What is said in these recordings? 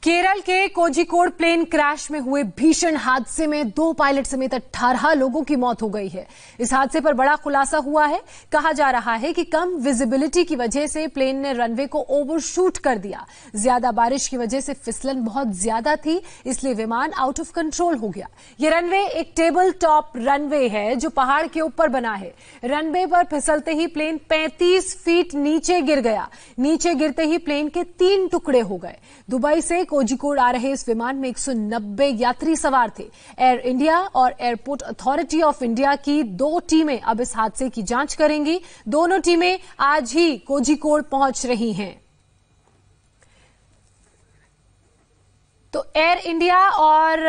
केरल के Kozhikode plane crash में हुए भीषण हादसे में 2 पायलट समेत 18 लोगों की मौत हो गई है। इस हादसे पर बड़ा खुलासा हुआ है। कहा जा रहा है कि कम विजिबिलिटी की वजह से प्लेन ने रनवे को ओवरशूट कर दिया। ज्यादा बारिश की वजह से फिसलन बहुत ज्यादा थी, इसलिए विमान आउट ऑफ कंट्रोल हो गया। ये रनवे एक टेबल टॉप रनवे है जो पहाड़ के ऊपर बना है। रनवे पर फिसलते ही प्लेन 35 फीट नीचे गिर गया। नीचे गिरते ही प्लेन के 3 टुकड़े हो गए। दुबई से कोझिकोड आ रहे इस विमान में 190 यात्री सवार थे। एयर इंडिया और एयरपोर्ट अथॉरिटी ऑफ इंडिया की 2 टीमें अब इस हादसे की जांच करेंगी। दोनों टीमें आज ही कोझिकोड पहुंच रही हैं। तो एयर इंडिया और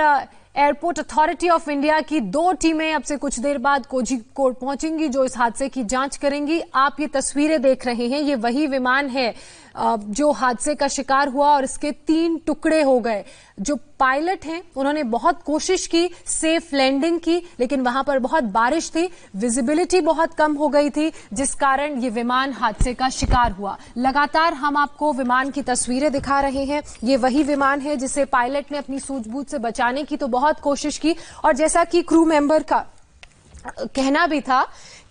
एयरपोर्ट अथॉरिटी ऑफ इंडिया की 2 टीमें अब से कुछ देर बाद कोझिकोड पहुंचेंगी जो इस हादसे की जांच करेंगी। आप ये तस्वीरें देख रहे हैं, ये वही विमान है जो हादसे का शिकार हुआ और इसके 3 टुकड़े हो गए। जो पायलट हैं उन्होंने बहुत कोशिश की, सेफ लैंडिंग की, लेकिन वहां पर बहुत बारिश थी, विजिबिलिटी बहुत कम हो गई थी, जिस कारण ये विमान हादसे का शिकार हुआ। लगातार हम आपको विमान की तस्वीरें दिखा रहे हैं। ये वही विमान है जिसे पायलट ने अपनी सूझबूझ से बचाने की तो बहुत कोशिश की, और जैसा कि क्रू मेंबर का कहना भी था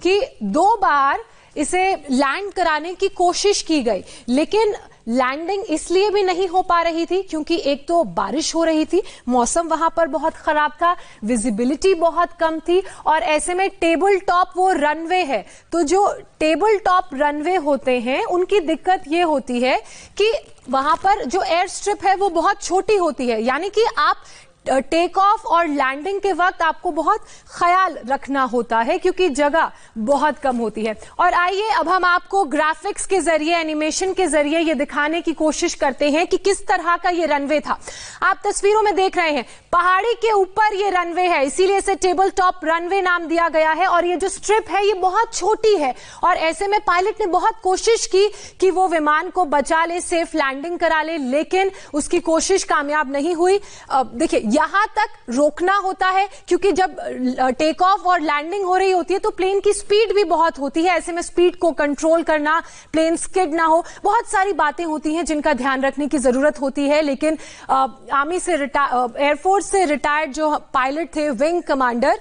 कि 2 बार इसे लैंड कराने की कोशिश की गई, लेकिन लैंडिंग इसलिए भी नहीं हो पा रही थी क्योंकि एक तो बारिश हो रही थी, मौसम वहां पर बहुत खराब था, विजिबिलिटी बहुत कम थी, और ऐसे में टेबल टॉप वो रनवे है। तो जो टेबल टॉप रनवे होते हैं उनकी दिक्कत ये होती है कि वहां पर जो एयर स्ट्रिप है वो बहुत छोटी होती है, यानी कि आप टेक ऑफ और लैंडिंग के वक्त आपको बहुत ख्याल रखना होता है क्योंकि जगह बहुत कम होती है। और आइए अब हम आपको ग्राफिक्स के जरिए, एनिमेशन के जरिए ये दिखाने की कोशिश करते हैं कि किस तरह का ये रनवे था। आप तस्वीरों में देख रहे हैं पहाड़ी के ऊपर ये रनवे है, इसीलिए इसे टेबल टॉप रनवे नाम दिया गया है। और ये जो स्ट्रिप है ये बहुत छोटी है, और ऐसे में पायलट ने बहुत कोशिश की कि वो विमान को बचा ले, सेफ लैंडिंग करा ले, लेकिन उसकी कोशिश कामयाब नहीं हुई। देखिए यहां तक रोकना होता है क्योंकि जब टेक ऑफ और लैंडिंग हो रही होती है तो प्लेन की स्पीड भी बहुत होती है। ऐसे में स्पीड को कंट्रोल करना, प्लेन स्किड ना हो, बहुत सारी बातें होती हैं जिनका ध्यान रखने की जरूरत होती है। लेकिन आर्मी से एयरफोर्स से रिटायर्ड जो पायलट थे, विंग कमांडर,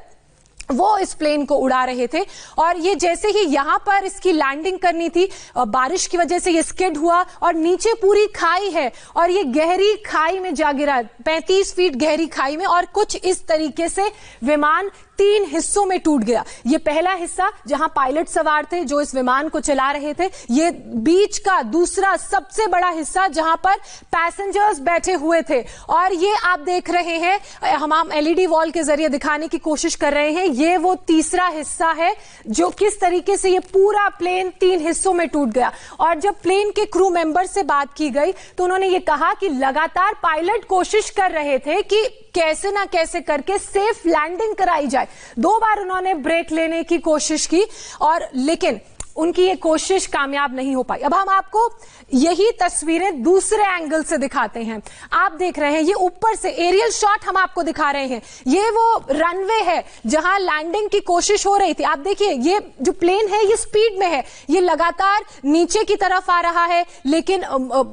वो इस प्लेन को उड़ा रहे थे, और ये जैसे ही यहां पर इसकी लैंडिंग करनी थी, बारिश की वजह से ये स्किड हुआ और नीचे पूरी खाई है और ये गहरी खाई में जा गिरा, 35 फीट गहरी खाई में, और कुछ इस तरीके से विमान 3 हिस्सों में टूट गया। ये पहला हिस्सा जहां पायलट सवार थे जो इस विमान को चला रहे थे, ये बीच का दूसरा सबसे बड़ा हिस्सा जहां पर पैसेंजर्स बैठे हुए थे, और ये आप देख रहे हैं, हम एलईडी वॉल के जरिए दिखाने की कोशिश कर रहे हैं, ये वो तीसरा हिस्सा है जो किस तरीके से ये पूरा प्लेन 3 हिस्सों में टूट गया। और जब प्लेन के क्रू मेंबर से बात की गई तो उन्होंने ये कहा कि लगातार पायलट कोशिश कर रहे थे कि कैसे ना कैसे करके सेफ लैंडिंग कराई जाए। 2 बार उन्होंने ब्रेक लेने की कोशिश की, और लेकिन उनकी ये कोशिश कामयाब नहीं हो पाई। अब हम आपको यही तस्वीरें दूसरे एंगल से दिखाते हैं। आप देख रहे हैं ये ऊपर से एरियल शॉट हम आपको दिखा रहे हैं। ये वो रनवे है जहां लैंडिंग की कोशिश हो रही थी। आप देखिए ये जो प्लेन है ये स्पीड में है, ये लगातार नीचे की तरफ आ रहा है, लेकिन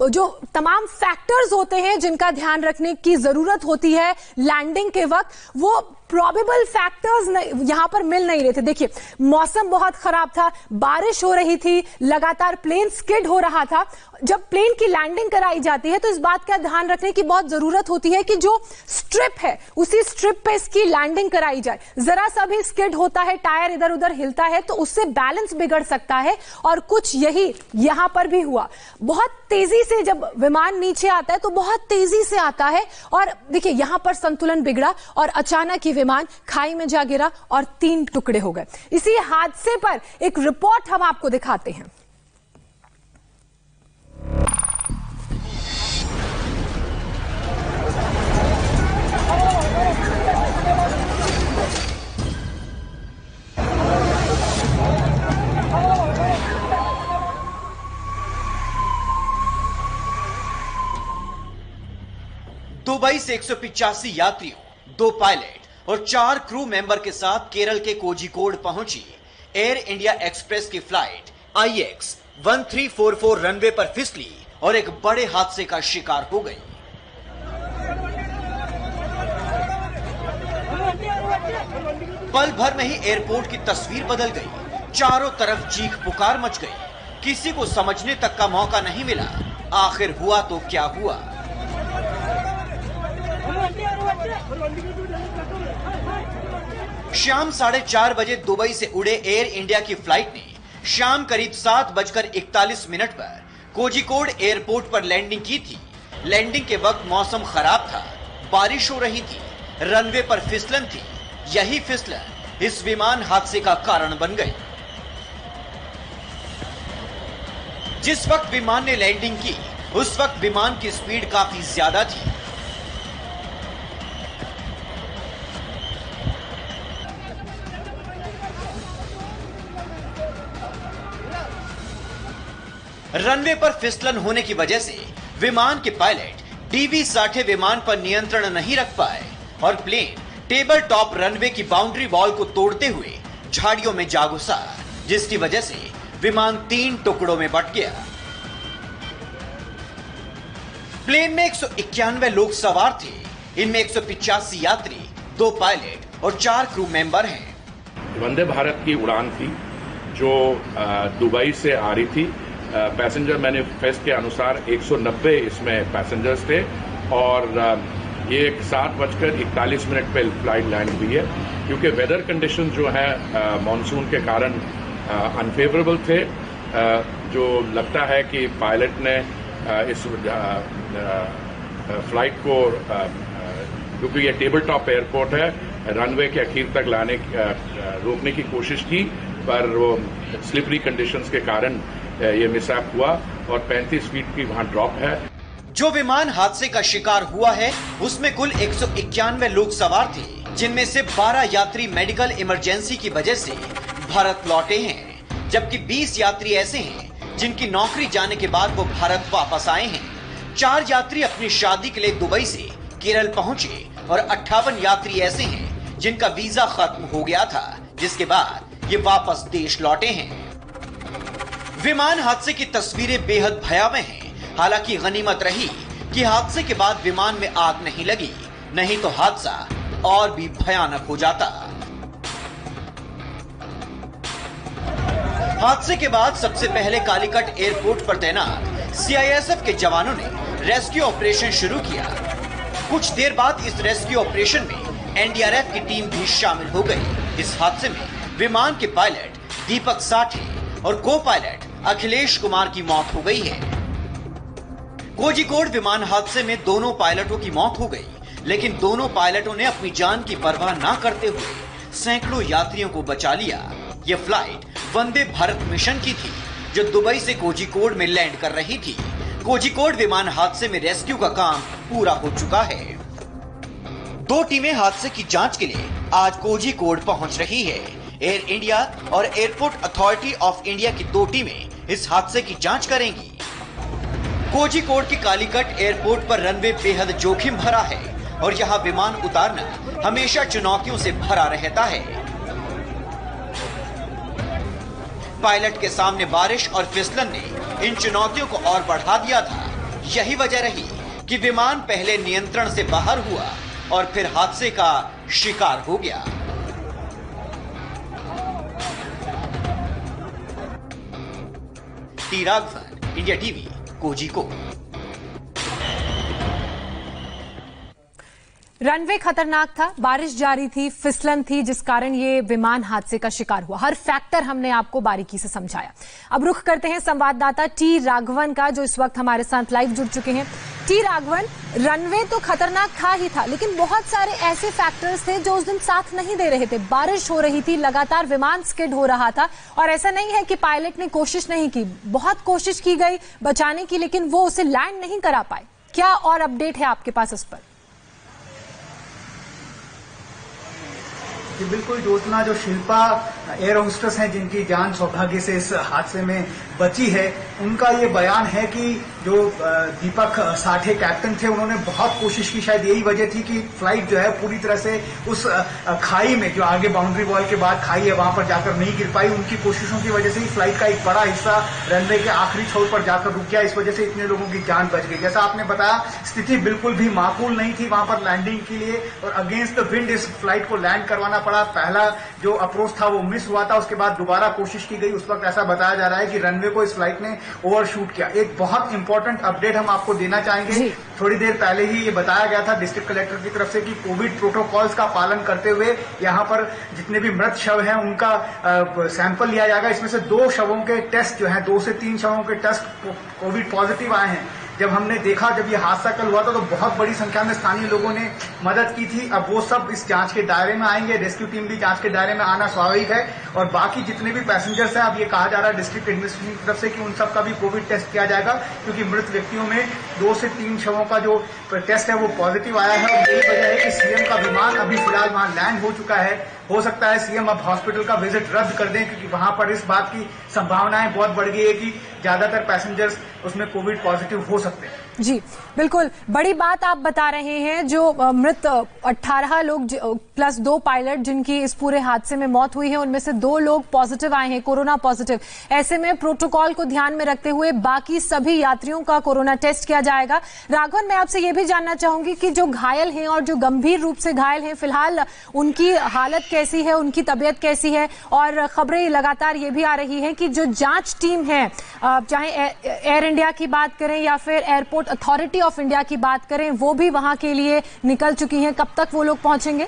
जो तमाम फैक्टर्स होते हैं जिनका ध्यान रखने की जरूरत होती है लैंडिंग के वक्त, वो प्रोबेबल फैक्टर्स यहां पर मिल नहीं रहे थे। देखिए मौसम बहुत खराब था, बारिश हो रही थी, लगातार प्लेन स्किड हो रहा था। जब प्लेन की लैंडिंग कराई जाती है तो इस बात का ध्यान रखने की बहुत जरूरत होती है कि जो स्ट्रिप है उसी स्ट्रिप पे इसकी लैंडिंग कराई जाए। जरा सा भी स्किड होता है, टायर इधर उधर हिलता है तो उससे बैलेंस बिगड़ सकता है, और कुछ यही यहां पर भी हुआ। बहुत तेजी से जब विमान नीचे आता है तो बहुत तेजी से आता है, और देखिए यहां पर संतुलन बिगड़ा और अचानक ही विमान खाई में जा गिरा और 3 टुकड़े हो गए। इसी हादसे पर एक रिपोर्ट हम आपको दिखाते हैं। दुबई से 185 यात्रियों, 2 पायलट और 4 क्रू मेंबर के साथ केरल के कोझिकोड पहुंची एयर इंडिया एक्सप्रेस की फ्लाइट IX 1344 रनवे पर फिसली और एक बड़े हादसे का शिकार हो गई। पल भर में ही एयरपोर्ट की तस्वीर बदल गई। चारों तरफ चीख पुकार मच गई। किसी को समझने तक का मौका नहीं मिला आखिर हुआ तो क्या हुआ। शाम 4:30 बजे दुबई से उड़े एयर इंडिया की फ्लाइट ने शाम करीब 7:41 पर कोझिकोड एयरपोर्ट पर लैंडिंग की थी। लैंडिंग के वक्त मौसम खराब था, बारिश हो रही थी, रनवे पर फिसलन थी। यही फिसलन इस विमान हादसे का कारण बन गई। जिस वक्त विमान ने लैंडिंग की उस वक्त विमान की स्पीड काफी ज्यादा थी। रनवे पर फिसलन होने की वजह से विमान के पायलट DB-60 विमान पर नियंत्रण नहीं रख पाए और प्लेन टेबल टॉप रनवे की बाउंड्री वॉल को तोड़ते हुए झाड़ियों में जा घुसा, जिसकी वजह से विमान 3 टुकड़ों में बंट गया। प्लेन में 191 लोग सवार थे। इनमें 185 यात्री, 2 पायलट और 4 क्रू मेंबर हैं। वंदे भारत की उड़ान थी जो दुबई से आ रही थी। पैसेंजर मैनिफेस्ट के अनुसार 190 इसमें पैसेंजर्स थे और ये 7:41 पे फ्लाइट लैंड हुई है। क्योंकि वेदर कंडीशन जो है मानसून के कारण अनफेवरेबल थे, जो लगता है कि पायलट ने इस फ्लाइट को, क्योंकि ये टेबल टॉप एयरपोर्ट है, रनवे के आखिर तक रोकने की कोशिश की, पर वो स्लिपरी कंडीशंस के कारण ये मिसहैप हुआ और 35 फीट की वहां ड्रॉप है। जो विमान हादसे का शिकार हुआ है उसमें कुल 191 लोग सवार थे, जिनमें से 12 यात्री मेडिकल इमरजेंसी की वजह से भारत लौटे हैं, जबकि 20 यात्री ऐसे हैं जिनकी नौकरी जाने के बाद वो भारत वापस आए हैं। 4 यात्री अपनी शादी के लिए दुबई से केरल पहुंचे और 58 यात्री ऐसे हैं जिनका वीजा खत्म हो गया था, जिसके बाद ये वापस देश लौटे हैं। विमान हादसे की तस्वीरें बेहद भयावह हैं। हालांकि गनीमत रही कि हादसे के बाद विमान में आग नहीं लगी, नहीं तो हादसा और भी भयानक हो जाता। हादसे के बाद सबसे पहले कालीकट एयरपोर्ट पर तैनात CISF के जवानों ने रेस्क्यू ऑपरेशन शुरू किया। कुछ देर बाद इस रेस्क्यू ऑपरेशन में NDRF की टीम भी शामिल हो गई। इस हादसे में विमान के पायलट दीपक साठे और को पायलट अखिलेश कुमार की मौत हो गई है। कोझिकोड विमान हादसे में दोनों पायलटों की मौत हो गई, लेकिन दोनों पायलटों ने अपनी जान की परवाह न करते हुए सैकड़ों यात्रियों को बचा लिया। यह फ्लाइट वंदे भारत मिशन की थी जो दुबई से कोझिकोड में लैंड कर रही थी। कोझिकोड विमान हादसे में रेस्क्यू का काम पूरा हो चुका है। 2 टीमें हादसे की जांच के लिए आज कोझिकोड पहुंच रही है। एयर इंडिया और एयरपोर्ट अथॉरिटी ऑफ इंडिया की 2 टीमें इस हादसे की जांच करेंगी। कोझिकोड के कालीकट एयरपोर्ट पर रनवे बेहद जोखिम भरा है और यहां विमान उतारना हमेशा चुनौतियों से भरा रहता है। पायलट के सामने बारिश और फिसलन ने इन चुनौतियों को और बढ़ा दिया था। यही वजह रही कि विमान पहले नियंत्रण से बाहर हुआ और फिर हादसे का शिकार हो गया। T Raghavan, India TV, Kozhikode. Runway खतरनाक था, बारिश जारी थी, फिसलन थी, जिस कारण ये विमान हादसे का शिकार हुआ। हर फैक्टर हमने आपको बारीकी से समझाया। अब रुख करते हैं संवाददाता टी राघवन का, जो इस वक्त हमारे साथ लाइव जुड़ चुके हैं। टी राघवन, रनवे तो खतरनाक था ही था, लेकिन बहुत सारे ऐसे फैक्टर्स थे जो उस दिन साथ नहीं दे रहे थे। बारिश हो रही थी, लगातार विमान स्किड हो रहा था और ऐसा नहीं है कि पायलट ने कोशिश नहीं की, बहुत कोशिश की गई बचाने की, लेकिन वो उसे लैंड नहीं करा पाए। क्या और अपडेट है आपके पास इस पर? बिल्कुल ज्योत्सना, जो शिल्पा एयर होस्टेस हैं जिनकी जान सौभाग्य से इस हादसे में बची है, उनका ये बयान है कि जो दीपक साठे कैप्टन थे, उन्होंने बहुत कोशिश की। शायद यही वजह थी कि फ्लाइट जो है पूरी तरह से उस खाई में, जो आगे बाउंड्री वॉल के बाद खाई है, वहां पर जाकर नहीं गिर पाई। उनकी कोशिशों की वजह से ही फ्लाइट का एक बड़ा हिस्सा रनवे के आखिरी छोर पर जाकर रुक गया। इस वजह से इतने लोगों की जान बच गई। जैसा आपने बताया, स्थिति बिल्कुल भी माकूल नहीं थी वहां पर लैंडिंग के लिए, और अगेंस्ट द विंड इस फ्लाइट को लैंड करवाना पड़ा। पहला जो अप्रोच था वो मिस हुआ था, उसके बाद दोबारा कोशिश की गई। उस वक्त ऐसा बताया जा रहा है कि रनवे को इस फ्लाइट ने ओवरशूट किया। एक बहुत इंपॉर्टेंट अपडेट हम आपको देना चाहेंगे। थोड़ी देर पहले ही ये बताया गया था डिस्ट्रिक्ट कलेक्टर की तरफ से कि कोविड प्रोटोकॉल्स का पालन करते हुए यहाँ पर जितने भी मृत शव हैं उनका सैंपल लिया जाएगा। इसमें से 2 शवों के टेस्ट जो हैं, 2 से 3 शवों के टेस्ट कोविड पॉजिटिव आए हैं। जब हमने देखा, जब ये हादसा कल हुआ था, तो बहुत बड़ी संख्या में स्थानीय लोगों ने मदद की थी। अब वो सब इस जांच के दायरे में आएंगे। रेस्क्यू टीम भी जांच के दायरे में आना स्वाभाविक है। और बाकी जितने भी पैसेंजर्स हैं, अब ये कहा जा रहा है डिस्ट्रिक्ट एडमिनिस्ट्रेशन की तरफ से कि उन सब का भी कोविड टेस्ट किया जाएगा, क्योंकि मृत व्यक्तियों में 2 से 3 शवों का जो टेस्ट है वो पॉजिटिव आया है। और यही वजह है कि सीएम का विमान अभी फिलहाल वहां लैंड हो चुका है। हो सकता है सीएम अब हॉस्पिटल का विजिट रद्द कर दें, क्योंकि वहां पर इस बात की संभावनाएं बहुत बढ़ गई है कि ज्यादातर पैसेंजर्स उसमें कोविड पॉजिटिव हो सकते हैं। जी बिल्कुल, बड़ी बात आप बता रहे हैं। जो मृत 18 लोग प्लस 2 पायलट जिनकी इस पूरे हादसे में मौत हुई है, उनमें से 2 लोग पॉजिटिव आए हैं, कोरोना पॉजिटिव। ऐसे में प्रोटोकॉल को ध्यान में रखते हुए बाकी सभी यात्रियों का कोरोना टेस्ट किया जाएगा। राघवन, मैं आपसे ये भी जानना चाहूंगी कि जो घायल हैं और जो गंभीर रूप से घायल हैं, फिलहाल उनकी हालत कैसी है, उनकी तबीयत कैसी है? और खबरें लगातार ये भी आ रही हैं कि जो जांच टीम है, चाहे एयर इंडिया की बात करें या फिर एयरपोर्ट अथॉरिटी ऑफ इंडिया की बात करें, वो भी वहां के लिए निकल चुकी हैं। कब तक वो लोग पहुंचेंगे?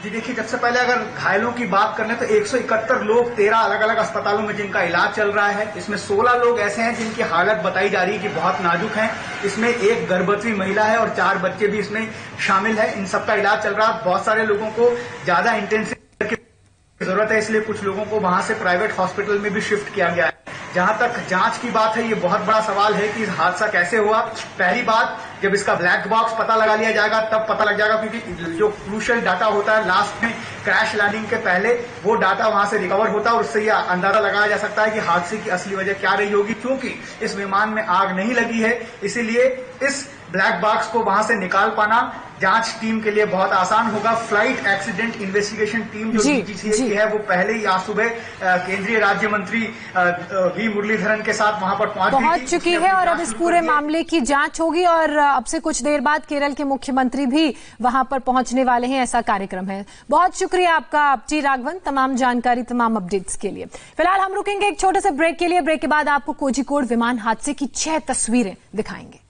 जी देखिए, सबसे पहले अगर घायलों की बात करें तो 171 लोग 13 अलग अलग अस्पतालों में जिनका इलाज चल रहा है। इसमें 16 लोग ऐसे हैं जिनकी हालत बताई जा रही है कि बहुत नाजुक है। इसमें 1 गर्भवती महिला है और 4 बच्चे भी इसमें शामिल है। इन सबका इलाज चल रहा है। बहुत सारे लोगों को ज्यादा इंटेंसिव केयर की जरूरत है, इसलिए कुछ लोगों को वहां से प्राइवेट हॉस्पिटल में भी शिफ्ट किया गया है। जहां तक जांच की बात है, ये बहुत बड़ा सवाल है कि हादसा कैसे हुआ। पहली बात, जब इसका ब्लैक बॉक्स पता लगा लिया जाएगा तब पता लग जाएगा, क्योंकि जो क्रूशियल डाटा होता है लास्ट में क्रैश लैंडिंग के पहले, वो डाटा वहां से रिकवर होता है और उससे यह अंदाजा लगाया जा सकता है कि हादसे की असली वजह क्या रही होगी। क्योंकि इस विमान में आग नहीं लगी है, इसीलिए इस ब्लैक बॉक्स को वहां से निकाल पाना जांच टीम के लिए बहुत आसान होगा। फ्लाइट एक्सीडेंट इन्वेस्टिगेशन टीम जो डीजीसीए की है, वो पहले ही आज सुबह केंद्रीय राज्य मंत्री वी मुरलीधरन के साथ वहां पर पहुंच चुकी है और अब इस पूरे मामले की जांच होगी। और अब से कुछ देर बाद केरल के मुख्यमंत्री भी वहां पर पहुंचने वाले हैं, ऐसा कार्यक्रम है। बहुत शुक्रिया आपका टी राघवन, तमाम जानकारी, तमाम अपडेट्स के लिए। फिलहाल हम रुकेंगे एक छोटे से ब्रेक के लिए। ब्रेक के बाद आपको कोझिकोड विमान हादसे की 6 तस्वीरें दिखाएंगे।